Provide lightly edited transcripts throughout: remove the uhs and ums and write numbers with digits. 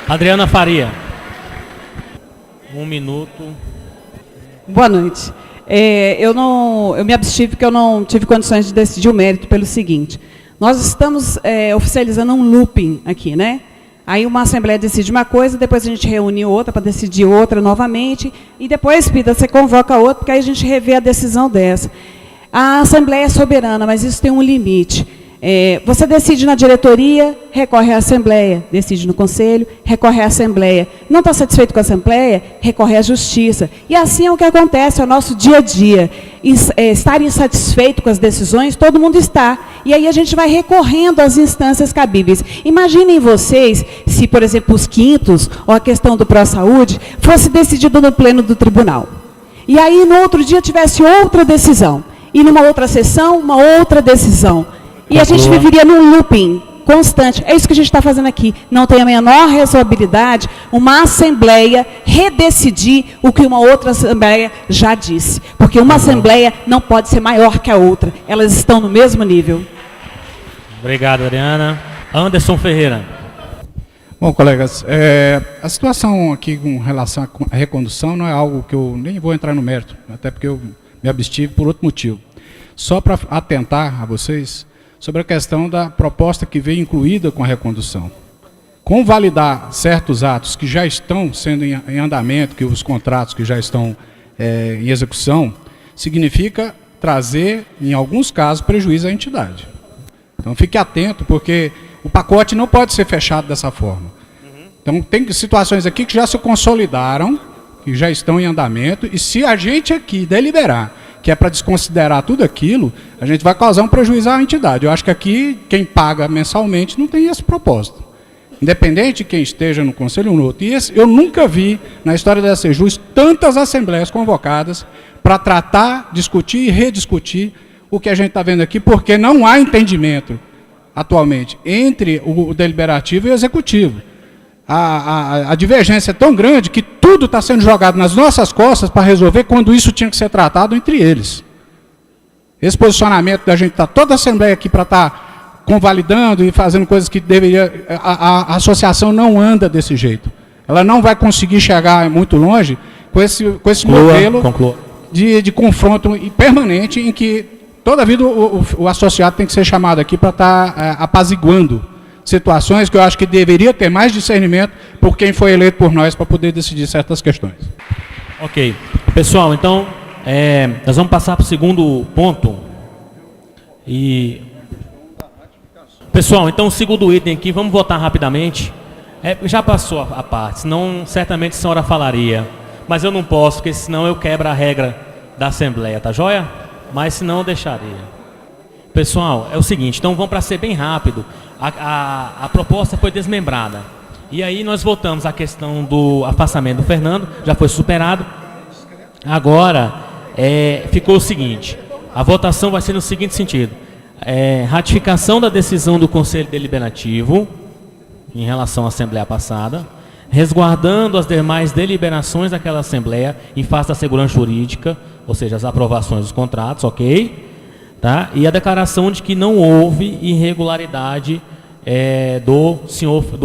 Adriana Faria. 1 minuto. Boa noite. Eu me abstive porque eu não tive condições de decidir o mérito pelo seguinte. Nós estamos oficializando um looping aqui, né? Aí uma assembleia decide uma coisa, depois a gente reúne outra para decidir outra novamente, e depois, Pita, você convoca outra, porque aí a gente revê a decisão dessa. A assembleia é soberana, mas isso tem um limite. Você decide na diretoria, recorre à assembleia, decide no conselho, recorre à assembleia. Não está satisfeito com a assembleia, recorre à justiça. E assim é o que acontece, é o nosso dia a dia. Estar insatisfeito com as decisões, todo mundo está. E aí a gente vai recorrendo às instâncias cabíveis. Imaginem vocês se, por exemplo, os quintos, ou a questão do pró-saúde, fosse decidido no pleno do tribunal. E aí, no outro dia, tivesse outra decisão. E numa outra sessão, uma outra decisão. E a gente viveria num looping constante. É isso que a gente está fazendo aqui. Não tem a menor razoabilidade uma assembleia redecidir o que uma outra assembleia já disse. Porque uma assembleia não pode ser maior que a outra. Elas estão no mesmo nível. Obrigado, Adriana. Anderson Ferreira. Bom, colegas, a situação aqui com relação à recondução não é algo que eu nem vou entrar no mérito, até porque eu me abstive por outro motivo. Só para atentar a vocês sobre a questão da proposta que veio incluída com a recondução. Convalidar certos atos que já estão sendo em andamento, que os contratos que já estão em execução, significa trazer, em alguns casos, prejuízo à entidade. Então fique atento, porque o pacote não pode ser fechado dessa forma. Então tem situações aqui que já se consolidaram, que já estão em andamento, e se a gente aqui deliberar que é para desconsiderar tudo aquilo, a gente vai causar um prejuízo à entidade. Eu acho que aqui, quem paga mensalmente não tem esse propósito. Independente de quem esteja no conselho ou no outro. E eu nunca vi, na história da Sejus, tantas assembleias convocadas para tratar, discutir e rediscutir o que a gente está vendo aqui, porque não há entendimento, atualmente, entre o deliberativo e o executivo. A divergência é tão grande que tudo está sendo jogado nas nossas costas para resolver, quando isso tinha que ser tratado entre eles. Esse posicionamento da gente, toda a Assembleia aqui para estar convalidando e fazendo coisas que deveria... A associação não anda desse jeito. Ela não vai conseguir chegar muito longe com esse modelo de confronto permanente, em que toda vida o associado tem que ser chamado aqui para estar apaziguando situações que eu acho que deveria ter mais discernimento por quem foi eleito por nós para poder decidir certas questões. Ok. Pessoal, então, nós vamos passar para o segundo ponto. Pessoal, então, o segundo item aqui, vamos votar rapidamente. Já passou a parte, senão certamente a senhora falaria. Mas eu não posso, porque senão eu quebro a regra da Assembleia, tá joia? Mas senão eu deixaria. Pessoal, é o seguinte, então vamos para ser bem rápido. A proposta foi desmembrada. E aí nós voltamos à questão do afastamento do Fernando, já foi superado. Agora, ficou o seguinte, a votação vai ser no seguinte sentido. Ratificação da decisão do Conselho Deliberativo, em relação à Assembleia passada, resguardando as demais deliberações daquela Assembleia em face da segurança jurídica, ou seja, as aprovações dos contratos, ok? Tá? E a declaração de que não houve irregularidade do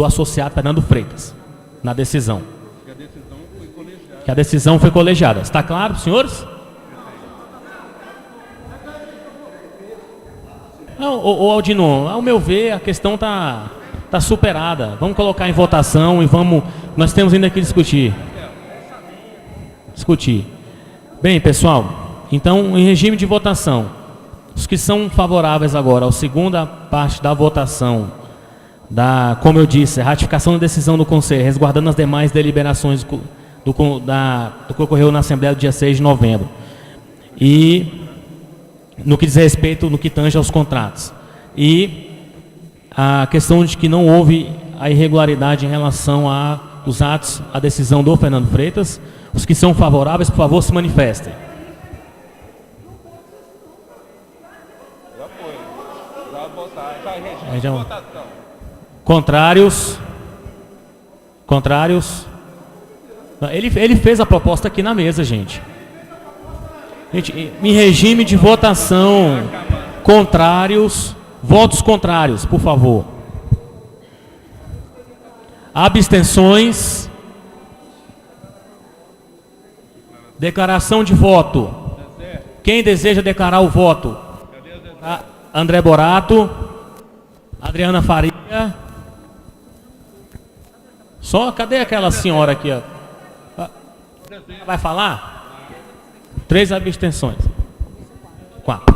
associado Fernando Freitas na decisão. Que a decisão foi colegiada. Está claro, senhores? Não, Aldinon, ao meu ver, a questão está superada. Vamos colocar em votação e nós temos ainda que discutir. Bem, pessoal, então, em regime de votação, os que são favoráveis agora à segunda parte da votação, como eu disse, ratificação da decisão do Conselho, resguardando as demais deliberações do que ocorreu na Assembleia do dia 6 de novembro. E no que diz respeito, no que tange aos contratos. E a questão de que não houve a irregularidade em relação aos atos, a decisão do Fernando Freitas. Os que são favoráveis, por favor, se manifestem. Contrários? Ele fez a proposta aqui na mesa, gente. Gente, em regime de votação, votos contrários, por favor. Abstenções. Declaração de voto. Quem deseja declarar o voto? André Borato. Adriana Faria. Só, cadê aquela senhora aqui? Ó? Vai falar? 3 abstenções. 4.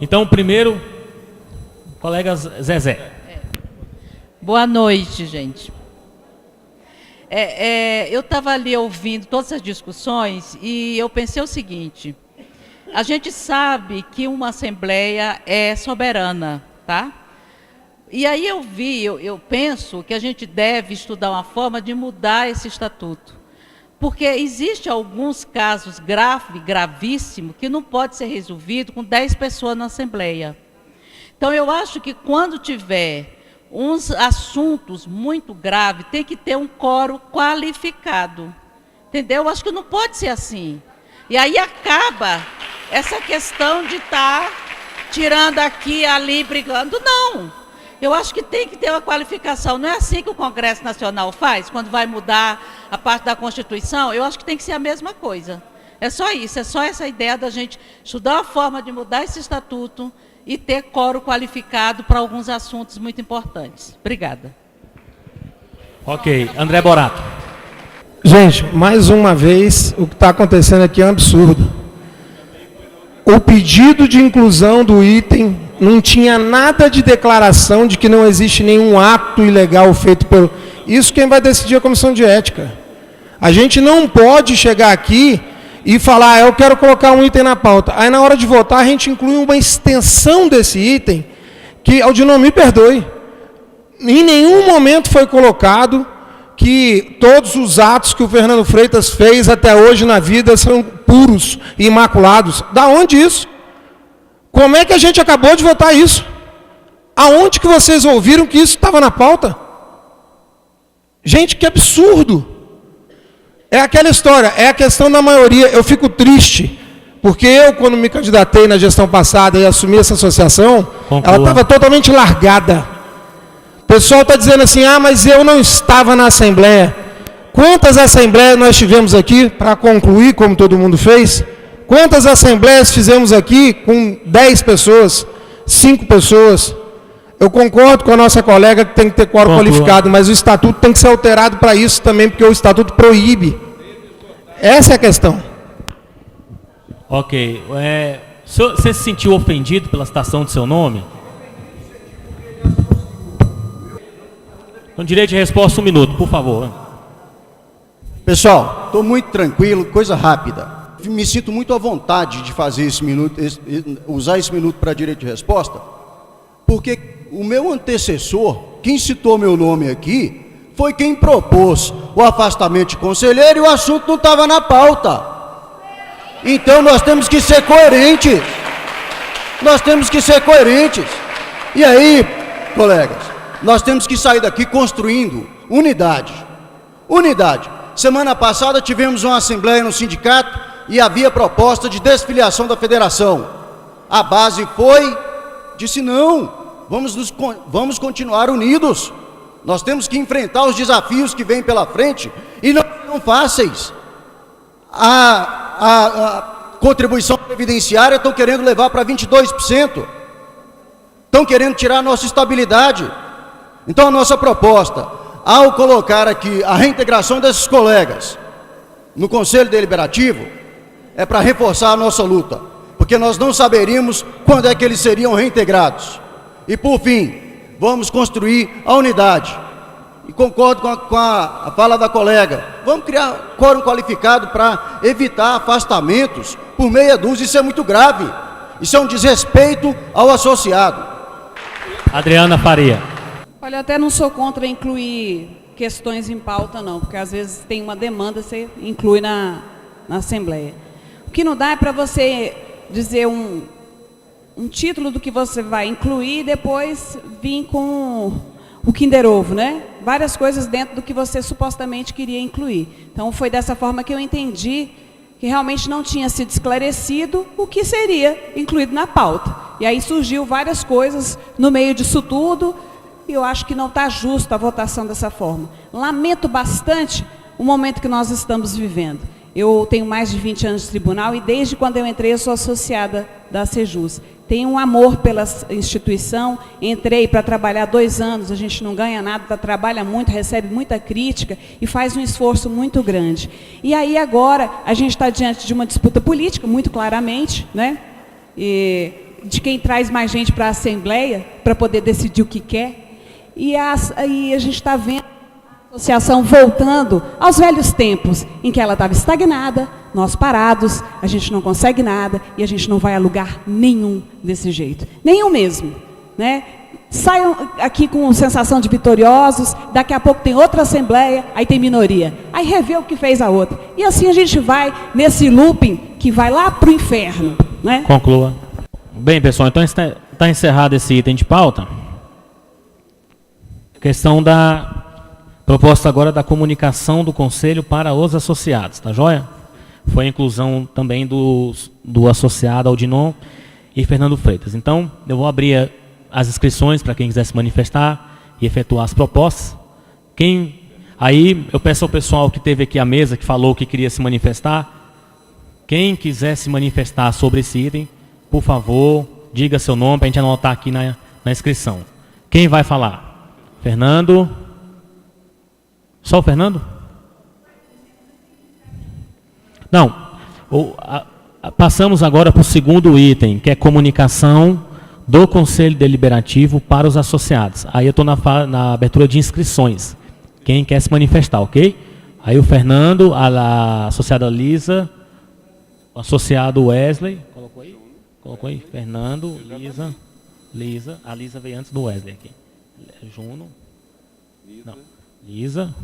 Então, primeiro, colega Zezé. Boa noite, gente. Eu estava ali ouvindo todas as discussões e eu pensei o seguinte: a gente sabe que uma Assembleia é soberana, tá? E aí eu penso que a gente deve estudar uma forma de mudar esse estatuto. Porque existe alguns casos gravíssimos, que não pode ser resolvido com 10 pessoas na Assembleia. Então, eu acho que quando tiver uns assuntos muito graves, tem que ter um quórum qualificado. Entendeu? Eu acho que não pode ser assim. E aí acaba essa questão de estar tirando aqui, ali, brigando. Não. Eu acho que tem que ter uma qualificação. Não é assim que o Congresso Nacional faz, quando vai mudar a parte da Constituição? Eu acho que tem que ser a mesma coisa. É só isso, é só essa ideia da gente estudar a forma de mudar esse estatuto e ter quórum qualificado para alguns assuntos muito importantes. Obrigada. Ok. André Borato. Gente, mais uma vez, o que está acontecendo aqui é um absurdo. O pedido de inclusão do item não tinha nada de declaração de que não existe nenhum ato ilegal feito pelo... Isso quem vai decidir é a Comissão de Ética. A gente não pode chegar aqui e falar, eu quero colocar um item na pauta. Aí, na hora de votar, a gente inclui uma extensão desse item, que, Aldinor, me perdoe, em nenhum momento foi colocado que todos os atos que o Fernando Freitas fez até hoje na vida são puros e imaculados. Da onde isso? Como é que a gente acabou de votar isso? Aonde que vocês ouviram que isso estava na pauta? Gente, que absurdo! É aquela história, é a questão da maioria. Eu fico triste, porque eu, quando me candidatei na gestão passada e assumi essa associação, ela estava totalmente largada. O pessoal está dizendo assim, mas eu não estava na Assembleia. Quantas assembleias nós tivemos aqui, para concluir, como todo mundo fez? Quantas assembleias fizemos aqui com 10 pessoas, 5 pessoas? Eu concordo com a nossa colega que tem que ter quórum qualificado, mas o estatuto tem que ser alterado para isso também, porque o estatuto proíbe. Essa é a questão. Ok. Você se sentiu ofendido pela citação do seu nome? Com direito de resposta, 1 minuto, por favor. Pessoal, estou muito tranquilo, coisa rápida. Me sinto muito à vontade de fazer esse minuto, usar esse minuto para direito de resposta, porque o meu antecessor, quem citou meu nome aqui, foi quem propôs o afastamento de conselheiro e o assunto não estava na pauta. Então nós temos que ser coerentes. Nós temos que ser coerentes. E aí, colegas, nós temos que sair daqui construindo unidade. Unidade. Semana passada tivemos uma assembleia no sindicato e havia proposta de desfiliação da federação. A base disse não, vamos continuar unidos. Nós temos que enfrentar os desafios que vêm pela frente e não são fáceis. A contribuição previdenciária estão querendo levar para 22%. Estão querendo tirar a nossa estabilidade. Então a nossa proposta, ao colocar aqui a reintegração desses colegas no Conselho Deliberativo, é para reforçar a nossa luta, porque nós não saberíamos quando é que eles seriam reintegrados. E por fim, vamos construir a unidade. E concordo com a fala da colega. Vamos criar quórum qualificado para evitar afastamentos por meia dúzia. Isso é muito grave. Isso é um desrespeito ao associado. Adriana Faria. Olha, eu até não sou contra incluir questões em pauta, não, porque às vezes tem uma demanda, você inclui na Assembleia. O que não dá é para você dizer um título do que você vai incluir e depois vir com o Kinder Ovo, né? Várias coisas dentro do que você supostamente queria incluir. Então, foi dessa forma que eu entendi que realmente não tinha sido esclarecido o que seria incluído na pauta. E aí surgiu várias coisas no meio disso tudo, e eu acho que não está justo a votação dessa forma. Lamento bastante o momento que nós estamos vivendo. Eu tenho mais de 20 anos de tribunal e desde quando eu entrei eu sou associada da Sejus. Tenho um amor pela instituição, entrei para trabalhar 2 anos, a gente não ganha nada, trabalha muito, recebe muita crítica e faz um esforço muito grande. E aí agora a gente está diante de uma disputa política, muito claramente, né? E de quem traz mais gente para a Assembleia, para poder decidir o que quer. E a gente está vendo a associação voltando aos velhos tempos, em que ela estava estagnada, nós parados, a gente não consegue nada e a gente não vai a lugar nenhum desse jeito. Nenhum mesmo, né? Saiam aqui com sensação de vitoriosos, daqui a pouco tem outra Assembleia, aí tem minoria. Aí revê o que fez a outra. E assim a gente vai nesse looping que vai lá para o inferno, né? Conclua. Bem, pessoal, então está encerrado esse item de pauta. Questão da proposta agora da comunicação do Conselho para os associados, tá joia? Foi a inclusão também do associado Aldinon e Fernando Freitas. Então, eu vou abrir as inscrições para quem quiser se manifestar e efetuar as propostas. Aí eu peço ao pessoal que teve aqui à mesa, que falou que queria se manifestar, quem quiser se manifestar sobre esse item, por favor, diga seu nome para a gente anotar aqui na inscrição. Quem vai falar? Fernando? Só o Fernando? Não. Passamos agora para o segundo item, que é comunicação do Conselho Deliberativo para os associados. Aí eu estou na abertura de inscrições. Quem quer se manifestar, ok? Aí o Fernando, a associada Lisa, o associado Wesley. Colocou aí? Fernando, Lisa. A Lisa veio antes do Wesley aqui. Juno. Não. Lisa.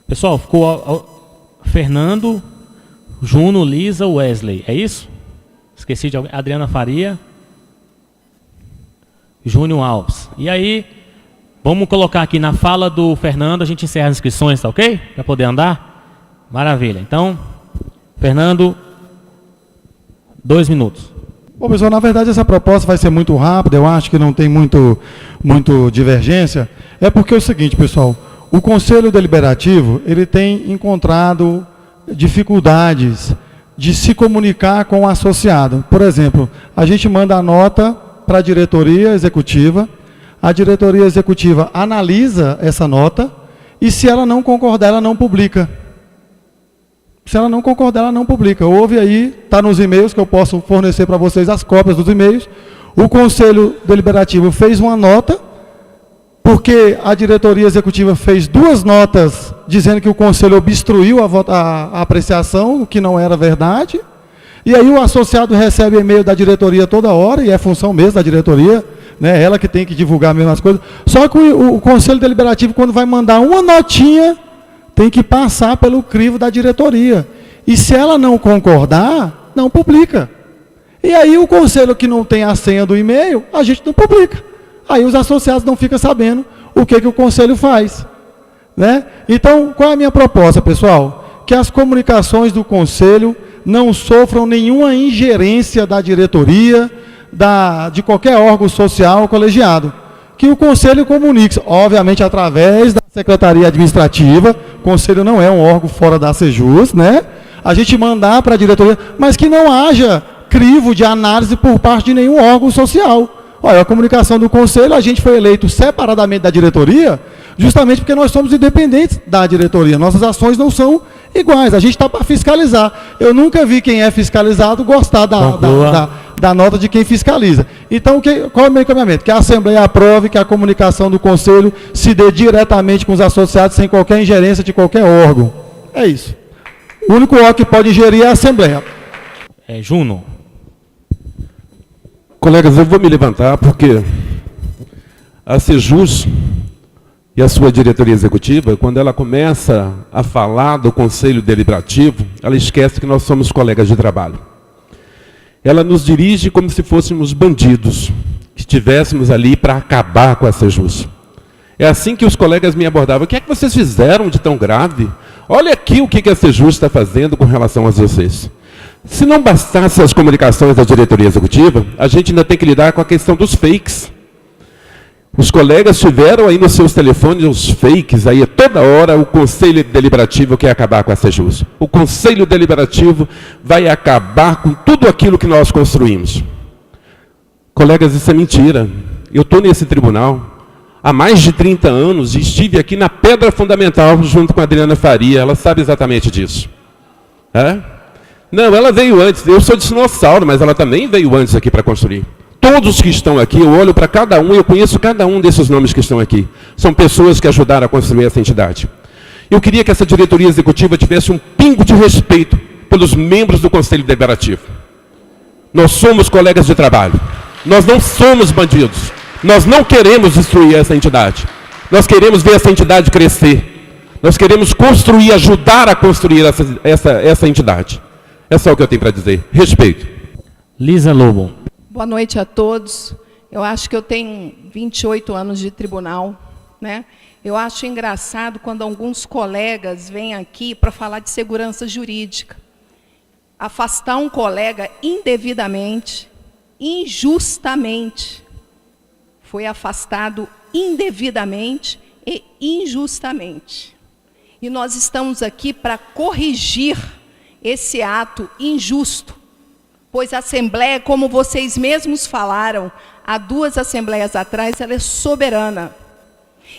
Pessoal, ficou Fernando, Juno, Lisa, Wesley. É isso? Esqueci de alguém. Adriana Faria. Júnior Alves. E aí, vamos colocar aqui na fala do Fernando, a gente encerra as inscrições, tá ok? Para poder andar? Maravilha. Então, Fernando, 2 minutos. Bom, pessoal, na verdade essa proposta vai ser muito rápida, eu acho que não tem muito divergência. É porque é o seguinte, pessoal, o Conselho Deliberativo, ele tem encontrado dificuldades de se comunicar com o associado. Por exemplo, a gente manda a nota para a diretoria executiva analisa essa nota e se ela não concordar, ela não publica. Se ela não concordar, ela não publica. Houve aí, está nos e-mails, que eu posso fornecer para vocês as cópias dos e-mails. O Conselho Deliberativo fez uma nota, porque a diretoria executiva fez 2 notas dizendo que o Conselho obstruiu a apreciação, o que não era verdade. E aí o associado recebe e-mail da diretoria toda hora, e é função mesmo da diretoria, né? Ela que tem que divulgar mesmo as coisas. Só que o Conselho Deliberativo, quando vai mandar uma notinha, tem que passar pelo crivo da diretoria. E se ela não concordar, não publica. E aí o conselho que não tem a senha do e-mail, a gente não publica. Aí os associados não ficam sabendo o que o conselho faz, né? Então, qual é a minha proposta, pessoal? Que as comunicações do conselho não sofram nenhuma ingerência da diretoria, de qualquer órgão social colegiado. Que o conselho comunique, obviamente através da secretaria administrativa, o conselho não é um órgão fora da Sejus, né? A gente mandar para a diretoria, mas que não haja crivo de análise por parte de nenhum órgão social. Olha, a comunicação do conselho, a gente foi eleito separadamente da diretoria, justamente porque nós somos independentes da diretoria. Nossas ações não são iguais, a gente está para fiscalizar. Eu nunca vi quem é fiscalizado gostar da nota de quem fiscaliza. Então, qual é o meu encaminhamento? Que a Assembleia aprove que a comunicação do Conselho se dê diretamente com os associados, sem qualquer ingerência de qualquer órgão. É isso. O único órgão que pode ingerir é a Assembleia. Juno. Colegas, eu vou me levantar porque a Sejus e a sua diretoria executiva, quando ela começa a falar do Conselho Deliberativo, ela esquece que nós somos colegas de trabalho. Ela nos dirige como se fôssemos bandidos, que estivéssemos ali para acabar com a Sejus. É assim que os colegas me abordavam. O que é que vocês fizeram de tão grave? Olha aqui o que a Sejus está fazendo com relação a vocês. Se não bastasse as comunicações da diretoria executiva, a gente ainda tem que lidar com a questão dos fakes. Os colegas tiveram aí nos seus telefones os fakes, aí toda hora o Conselho Deliberativo quer acabar com a Sejus. O Conselho Deliberativo vai acabar com tudo aquilo que nós construímos. Colegas, isso é mentira. Eu estou nesse tribunal há mais de 30 anos e estive aqui na pedra fundamental junto com a Adriana Faria, ela sabe exatamente disso. É? Não, ela veio antes, eu sou dinossauro, mas ela também veio antes aqui para construir. Todos que estão aqui, eu olho para cada um, eu conheço cada um desses nomes que estão aqui. São pessoas que ajudaram a construir essa entidade. Eu queria que essa diretoria executiva tivesse um pingo de respeito pelos membros do Conselho Deliberativo. Nós somos colegas de trabalho. Nós não somos bandidos. Nós não queremos destruir essa entidade. Nós queremos ver essa entidade crescer. Nós queremos construir, ajudar a construir essa entidade. É só o que eu tenho para dizer. Respeito. Lisa Lobo. Boa noite a todos. Eu acho que eu tenho 28 anos de tribunal, né? Eu acho engraçado quando alguns colegas vêm aqui para falar de segurança jurídica. Afastar um colega indevidamente, injustamente. Foi afastado indevidamente e injustamente. E nós estamos aqui para corrigir esse ato injusto. Pois a Assembleia, como vocês mesmos falaram, há 2 assembleias atrás, ela é soberana.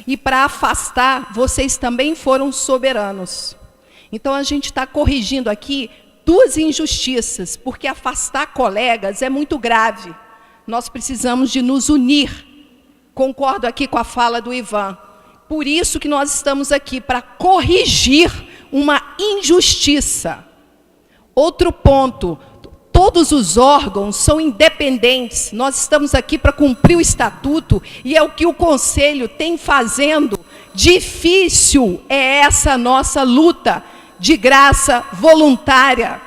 E para afastar, vocês também foram soberanos. Então a gente está corrigindo aqui 2 injustiças, porque afastar colegas é muito grave. Nós precisamos de nos unir. Concordo aqui com a fala do Ivan. Por isso que nós estamos aqui, para corrigir uma injustiça. Outro ponto. Todos os órgãos são independentes. Nós estamos aqui para cumprir o estatuto e é o que o Conselho tem fazendo. Difícil é essa nossa luta de graça voluntária.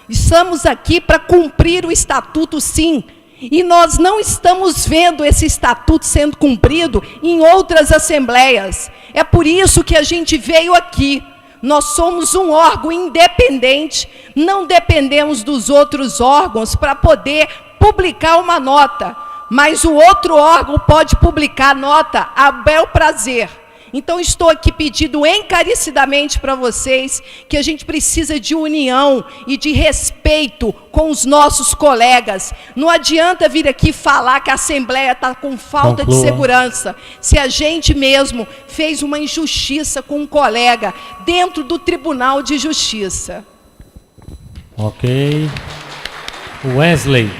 Estamos aqui para cumprir o estatuto, sim. E nós não estamos vendo esse estatuto sendo cumprido em outras assembleias. É por isso que a gente veio aqui. Nós somos um órgão independente, não dependemos dos outros órgãos para poder publicar uma nota, mas o outro órgão pode publicar nota a bel prazer. Então, estou aqui pedindo encarecidamente para vocês que a gente precisa de união e de respeito com os nossos colegas. Não adianta vir aqui falar que a Assembleia está com falta de segurança, se a gente mesmo fez uma injustiça com um colega dentro do Tribunal de Justiça. Ok. Wesley.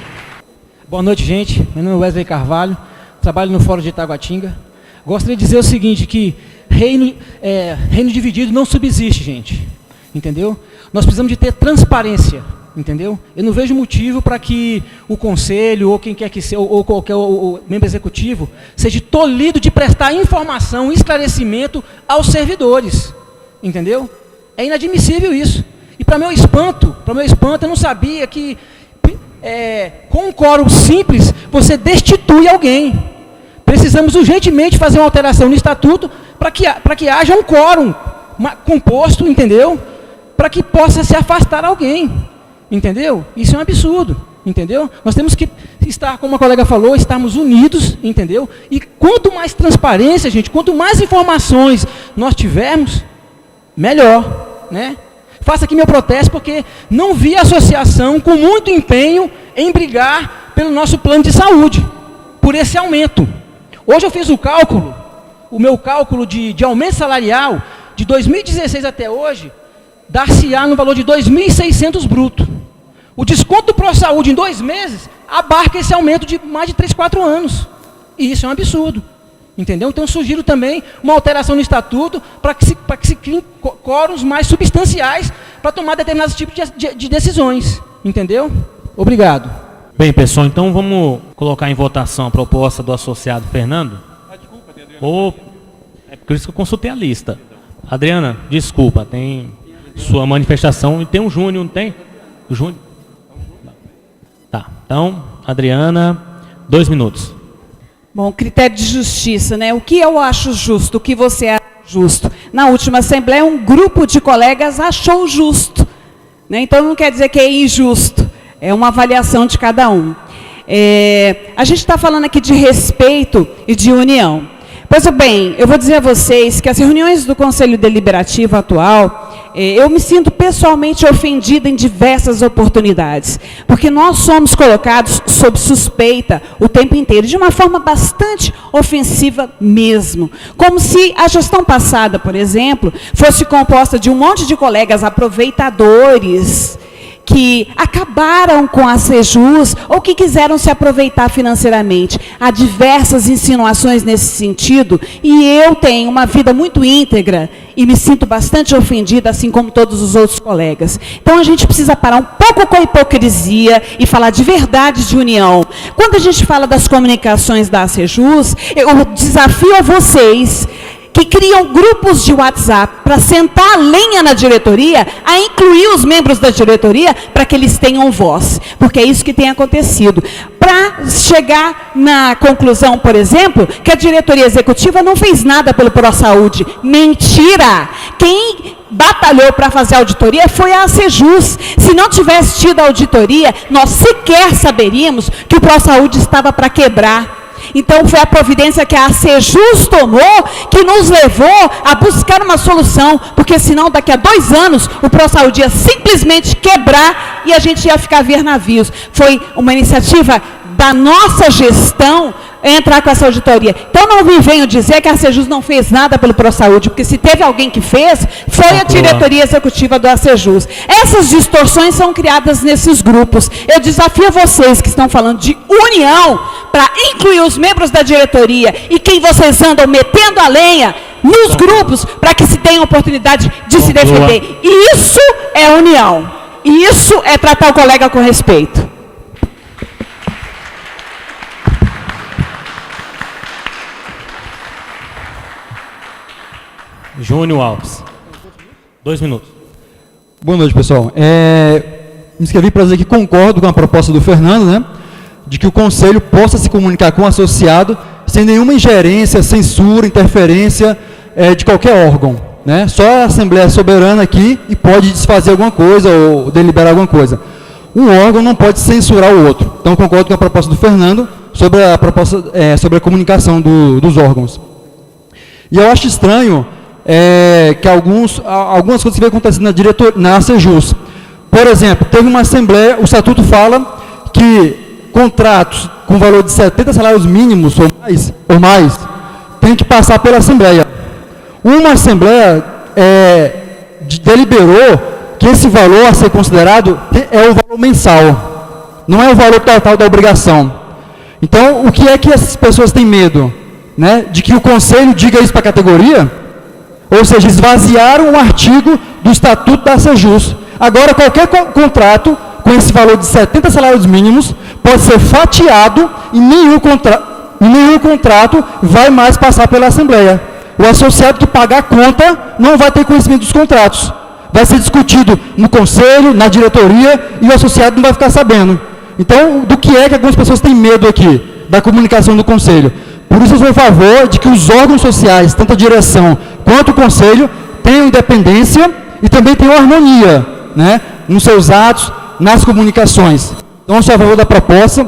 Boa noite, gente. Meu nome é Wesley Carvalho, trabalho no Fórum de Itaguatinga. Gostaria de dizer o seguinte, que reino dividido não subsiste, gente. Entendeu? Nós precisamos de ter transparência. Entendeu? Eu não vejo motivo para que o conselho, ou quem quer que seja, ou qualquer o membro executivo, seja tolhido de prestar informação, esclarecimento aos servidores. Entendeu? É inadmissível isso. E para meu espanto, eu não sabia que com um quórum simples você destitui alguém. Precisamos urgentemente fazer uma alteração no estatuto para que haja um quórum composto, entendeu? Para que possa se afastar alguém, entendeu? Isso é um absurdo, entendeu? Nós temos que estar, como a colega falou, estarmos unidos, entendeu? E quanto mais transparência, gente, quanto mais informações nós tivermos, melhor, né? Faço aqui meu protesto porque não vi a associação com muito empenho em brigar pelo nosso plano de saúde, por esse aumento. Hoje eu fiz o meu cálculo de aumento salarial, de 2016 até hoje, dar-se-á no valor de 2.600 bruto. O desconto do ProSaúde em 2 meses abarca esse aumento de mais de 3, 4 anos. E isso é um absurdo. Entendeu? Então eu sugiro também uma alteração no estatuto para que se criem quórums mais substanciais para tomar determinados tipos de decisões. Entendeu? Obrigado. Bem, pessoal, então vamos colocar em votação a proposta do associado Fernando. É por isso que eu consultei a lista. Adriana, desculpa, tem sua manifestação e tem um Júnior, não tem? O Júnior? Tá, então, Adriana, 2 minutos. Bom, critério de justiça, né? O que eu acho justo, o que você acha justo? Na última Assembleia, um grupo de colegas achou justo, né? Então, não quer dizer que é injusto. É uma avaliação de cada um. A gente está falando aqui de respeito e de união. Pois bem, eu vou dizer a vocês que as reuniões do Conselho Deliberativo atual, eu me sinto pessoalmente ofendida em diversas oportunidades, porque nós somos colocados sob suspeita o tempo inteiro, de uma forma bastante ofensiva mesmo. Como se a gestão passada, por exemplo, fosse composta de um monte de colegas aproveitadores, que acabaram com a Sejus ou que quiseram se aproveitar financeiramente. Há diversas insinuações nesse sentido e eu tenho uma vida muito íntegra e me sinto bastante ofendida, assim como todos os outros colegas. Então a gente precisa parar um pouco com a hipocrisia e falar de verdade de união. Quando a gente fala das comunicações da Sejus, eu desafio a vocês que criam grupos de WhatsApp para sentar a lenha na diretoria, a incluir os membros da diretoria para que eles tenham voz. Porque é isso que tem acontecido. Para chegar na conclusão, por exemplo, que a diretoria executiva não fez nada pelo ProSaúde. Mentira! Quem batalhou para fazer a auditoria foi a Sejus. Se não tivesse tido a auditoria, nós sequer saberíamos que o ProSaúde estava para quebrar. Então, foi a providência que a Sejus tomou que nos levou a buscar uma solução, porque senão, daqui a 2 anos, o ProSaúde ia simplesmente quebrar e a gente ia ficar a ver navios. Foi uma iniciativa da nossa gestão entrar com essa auditoria. Então, não me venham dizer que a Sejus não fez nada pelo ProSaúde, porque se teve alguém que fez, foi a diretoria executiva do Sejus. Essas distorções são criadas nesses grupos. Eu desafio vocês que estão falando de união para incluir os membros da diretoria e quem vocês andam metendo a lenha nos grupos para que se tenha oportunidade de se defender. E isso é união. E isso é tratar o colega com respeito. Júnior Alves. 2 minutos. Boa noite, pessoal. Me inscrevi para dizer que concordo com a proposta do Fernando, né, de que o Conselho possa se comunicar com o associado sem nenhuma ingerência, censura, interferência de qualquer órgão. Né? Só a Assembleia é soberana aqui e pode desfazer alguma coisa ou deliberar alguma coisa. Um órgão não pode censurar o outro. Então, concordo com a proposta do Fernando sobre a, sobre a comunicação dos órgãos. E eu acho estranho que algumas coisas que vem acontecendo na Sejus. Por exemplo, teve uma assembleia, o estatuto fala que contratos com valor de 70 salários mínimos ou mais tem que passar pela assembleia. Uma assembleia deliberou que esse valor a ser considerado é o valor mensal, não é o valor total da obrigação. Então, o que é que essas pessoas têm medo? Né? De que o Conselho diga isso para a categoria? Ou seja, esvaziaram um artigo do Estatuto da Sejus. Agora, qualquer contrato com esse valor de 70 salários mínimos pode ser fatiado e nenhum contrato vai mais passar pela Assembleia. O associado que pagar a conta não vai ter conhecimento dos contratos. Vai ser discutido no Conselho, na diretoria, e o associado não vai ficar sabendo. Então, do que é que algumas pessoas têm medo aqui? Da comunicação do Conselho. Por isso, eu sou a favor de que os órgãos sociais, tanto a direção quanto o Conselho, tenham independência e também tenham harmonia, né, nos seus atos, nas comunicações. Então, eu sou a favor da proposta,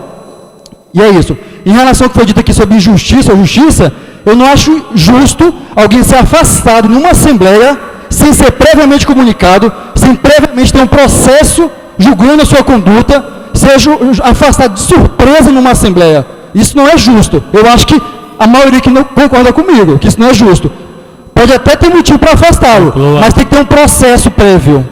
e é isso. Em relação ao que foi dito aqui sobre injustiça ou justiça, eu não acho justo alguém ser afastado numa assembleia sem ser previamente comunicado, sem previamente ter um processo julgando a sua conduta, seja afastado de surpresa numa assembleia. Isso não é justo. Eu acho que a maioria que não concorda comigo, que isso não é justo. Pode até ter motivo para afastá-lo, mas tem que ter um processo prévio.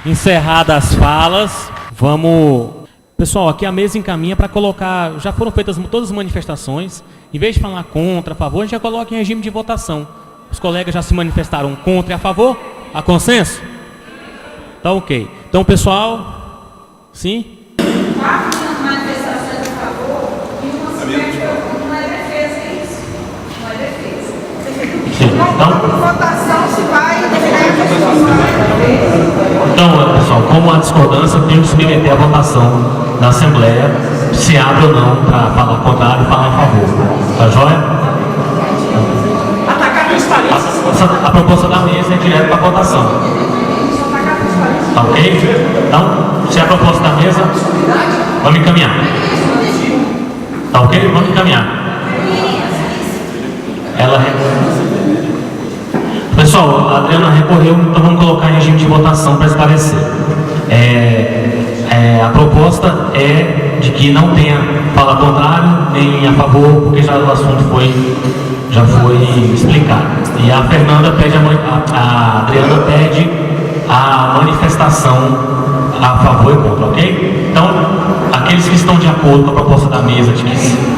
Encerradas as falas, vamos... Pessoal, aqui a mesa encaminha para colocar... Já foram feitas todas as manifestações. Em vez de falar contra, a favor, a gente já coloca em regime de votação. Os colegas já se manifestaram contra e a favor? Há consenso? Tá ok. Então, pessoal... Sim? Então, pessoal, como a discordância, tem que submeter a votação na Assembleia, se abre ou não para falar contrário e falar a favor. Tá joia? A proposta da mesa é direto para a votação. Tá ok? Então, se é a proposta da mesa, Vamos encaminhar. Tá ok? Vamos encaminhar. Pessoal, a Adriana recorreu, então vamos colocar em regime de votação para esclarecer. A proposta é de que não tenha fala contrário nem a favor, porque já o assunto já foi explicado. E a Fernanda pede, a Adriana pede a manifestação a favor e contra, ok? Então, aqueles que estão de acordo com a proposta da mesa de que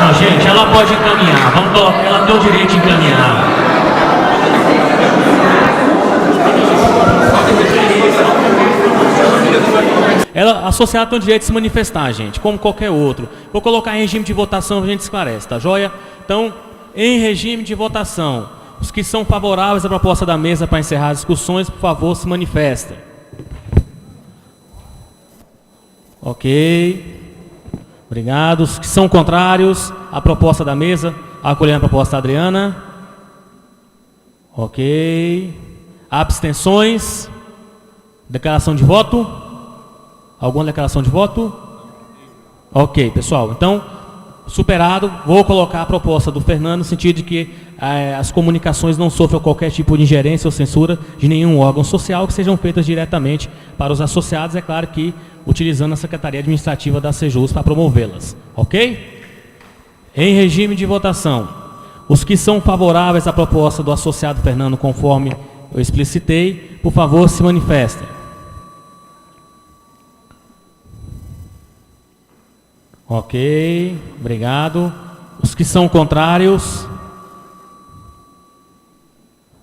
não, gente, ela pode encaminhar. Vamos colocar, ela tem o direito de encaminhar. A associada tem o direito de se manifestar, gente, como qualquer outro. Vou colocar em regime de votação, a gente esclarece, tá joia? Então, em regime de votação, os que são favoráveis à proposta da mesa para encerrar as discussões, por favor, se manifestem. Ok. Obrigado. Os que são contrários à proposta da mesa, acolhendo a proposta da Adriana. Ok. Abstenções. Declaração de voto. Alguma declaração de voto? Ok, pessoal. Então, superado, vou colocar a proposta do Fernando no sentido de que as comunicações não sofram qualquer tipo de ingerência ou censura de nenhum órgão social, que sejam feitas diretamente para os associados, é claro que utilizando a Secretaria Administrativa da Sejus para promovê-las. Ok? Em regime de votação, os que são favoráveis à proposta do associado Fernando, conforme eu explicitei, por favor, se manifestem. Ok, obrigado. Os que são contrários?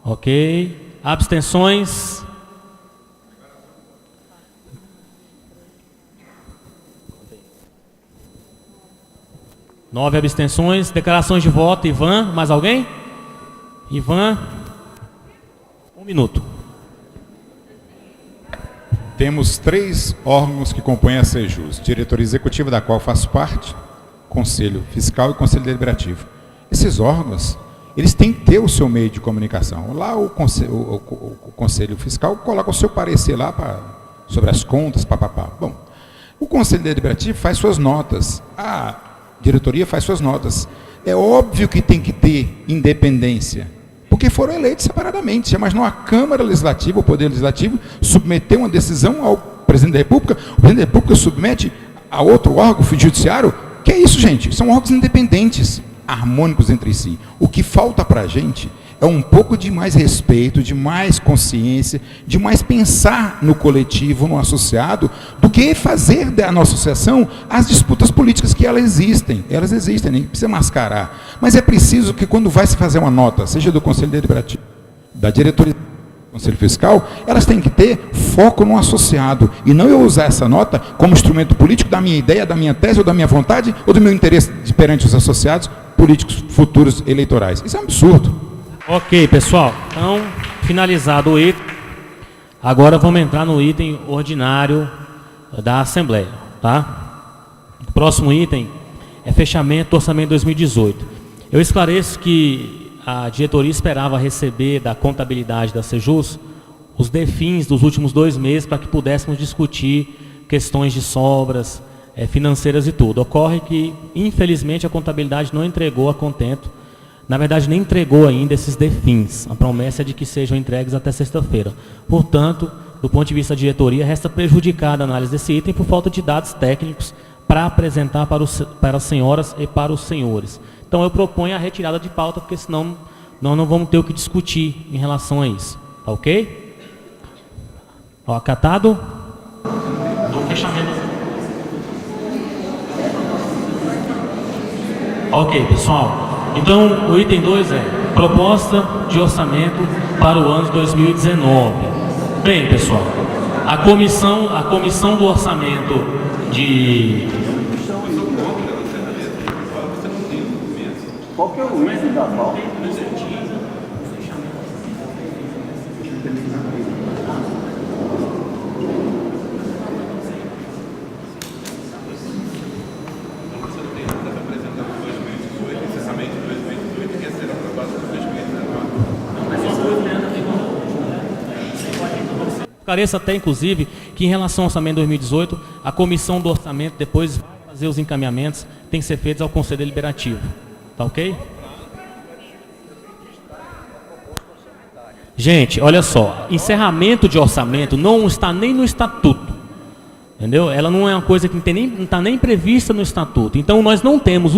Ok. Abstenções? Nove abstenções. Declarações de voto. Ivan, mais alguém? Ivan, 1 minuto. Temos 3 órgãos que compõem a Sejus, diretoria executiva da qual faço parte, Conselho Fiscal e Conselho Deliberativo. Esses órgãos, eles têm que ter o seu meio de comunicação. Lá o Conselho Fiscal coloca o seu parecer lá sobre as contas, papapá. Bom, o Conselho Deliberativo faz suas notas, a diretoria faz suas notas. É óbvio que tem que ter independência, porque foram eleitos separadamente. Você imaginou a Câmara Legislativa, o Poder Legislativo, submeter uma decisão ao Presidente da República, o Presidente da República submete a outro órgão, o Judiciário? Que é isso, gente? São órgãos independentes, harmônicos entre si. O que falta para a gente é um pouco de mais respeito, de mais consciência, de mais pensar no coletivo, no associado, do que fazer da nossa associação as disputas políticas que elas existem, nem precisa mascarar. Mas é preciso que quando vai se fazer uma nota, seja do Conselho Deliberativo, da diretoria do Conselho Fiscal, elas têm que ter foco no associado, e não eu usar essa nota como instrumento político da minha ideia, da minha tese, ou da minha vontade, ou do meu interesse perante os associados políticos futuros eleitorais. Isso é um absurdo. Ok, pessoal. Então, finalizado o item, agora vamos entrar no item ordinário da Assembleia, tá? O próximo item é fechamento do orçamento 2018. Eu esclareço que a diretoria esperava receber da contabilidade da Sejus os DEFINs dos últimos 2 meses para que pudéssemos discutir questões de sobras financeiras e tudo. Ocorre que, infelizmente, a contabilidade não entregou a contento. Na verdade, nem entregou ainda esses DEFINs. A promessa é de que sejam entregues até sexta-feira. Portanto, do ponto de vista da diretoria, resta prejudicada a análise desse item por falta de dados técnicos para apresentar para as senhoras e para os senhores. Então, eu proponho a retirada de pauta, porque senão nós não vamos ter o que discutir em relação a isso. Tá ok? Ó, acatado? Do fechamento. Ok, pessoal. Então, o item 2 é proposta de orçamento para o ano de 2019. Bem, pessoal, a comissão do orçamento de... Qual que é o item da pauta? Esclareço até, inclusive, que em relação ao orçamento de 2018, a comissão do orçamento depois vai fazer os encaminhamentos, tem que ser feitos ao Conselho Deliberativo. Tá ok? Gente, olha só, encerramento de orçamento não está nem no estatuto. Entendeu? Ela não é uma coisa que não está nem prevista no estatuto. Então nós não temos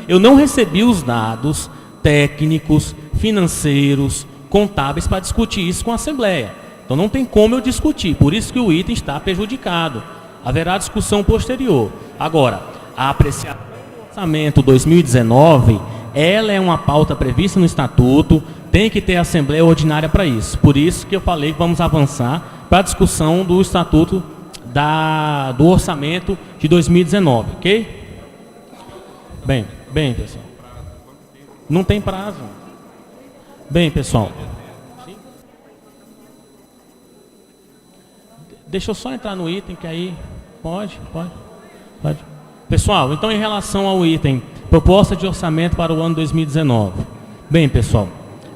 eu não recebi os dados técnicos, financeiros, contábeis para discutir isso com a Assembleia. Então não tem como eu discutir, por isso que o item está prejudicado. Haverá discussão posterior. Agora, a apreciação do orçamento 2019, ela é uma pauta prevista no estatuto, tem que ter Assembleia Ordinária para isso. Por isso que eu falei que vamos avançar para a discussão do estatuto do orçamento de 2019, ok? Bem, pessoal. Não tem prazo. Bem, pessoal. Deixa eu só entrar no item, que aí pode. Pessoal, então em relação ao item, proposta de orçamento para o ano 2019. Bem, pessoal,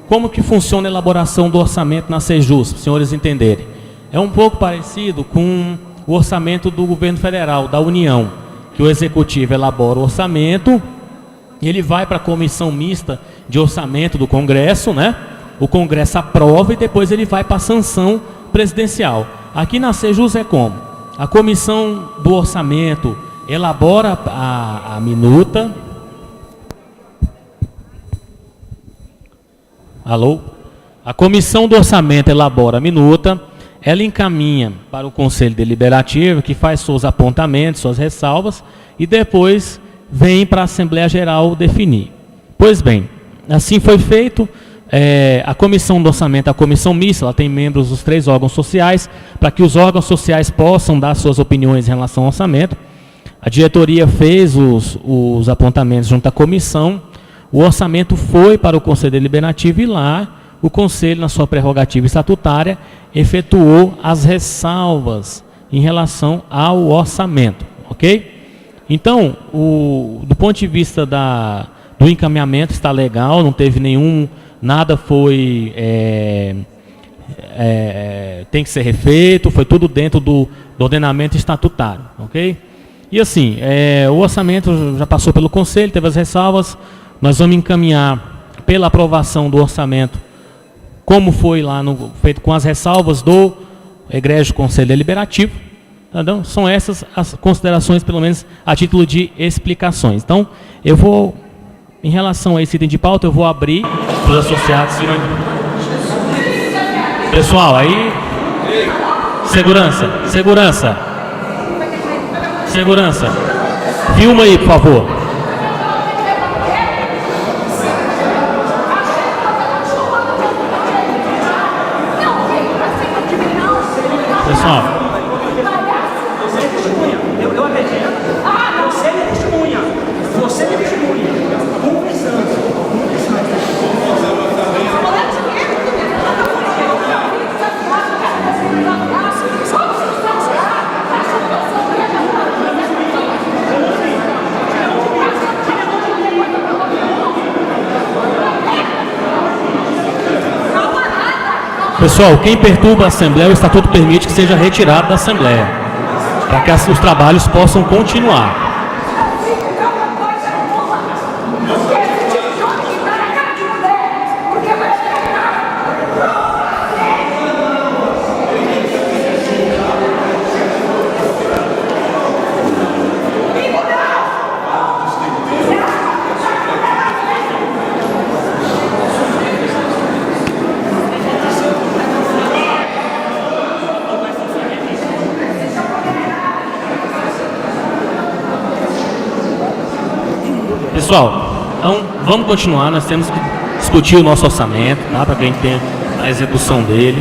como que funciona a elaboração do orçamento na Sejus, para os senhores entenderem? É um pouco parecido com o orçamento do governo federal, da União, que o executivo elabora o orçamento, e ele vai para a comissão mista de orçamento do Congresso, né? O Congresso aprova e depois ele vai para a sanção presidencial. Aqui na Sejus é como? A comissão do orçamento elabora a minuta. Alô? A comissão do orçamento elabora a minuta. Ela encaminha para o Conselho Deliberativo, que faz seus apontamentos, suas ressalvas, e depois vem para a Assembleia Geral definir. Pois bem, assim foi feito. A comissão do orçamento, a comissão mista, ela tem membros dos 3 órgãos sociais, para que os órgãos sociais possam dar suas opiniões em relação ao orçamento. A diretoria fez os apontamentos junto à comissão, o orçamento foi para o Conselho Deliberativo e lá o Conselho, na sua prerrogativa estatutária, efetuou as ressalvas em relação ao orçamento, ok? Então, do ponto de vista do encaminhamento, está legal, não teve nada foi, tem que ser refeito, foi tudo dentro do ordenamento estatutário, ok? E assim, o orçamento já passou pelo Conselho, teve as ressalvas, nós vamos encaminhar pela aprovação do orçamento, como foi lá feito com as ressalvas do egrégio Conselho Deliberativo. Então, são essas as considerações, pelo menos a título de explicações. Então, eu vou, em relação a esse item de pauta, eu vou abrir para os associados. Pessoal, aí... Segurança. Filma aí, por favor. Pessoal. Eu acredito. Você é testemunha. Você é testemunha. Pessoal, quem perturba a Assembleia, o Estatuto permite que seja retirado da Assembleia, para que os trabalhos possam continuar. Pessoal, então vamos continuar, nós temos que discutir o nosso orçamento, tá? Para quem tem a execução dele.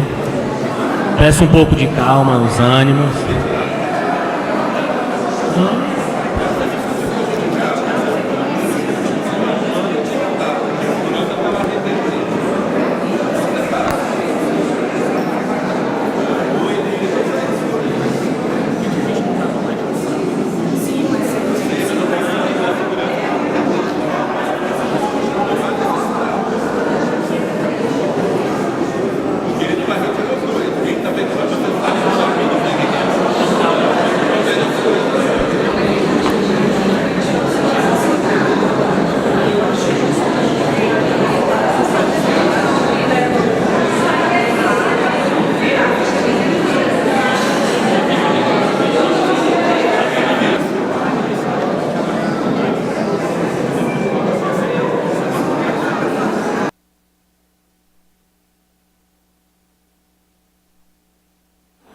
Peço um pouco de calma nos ânimos.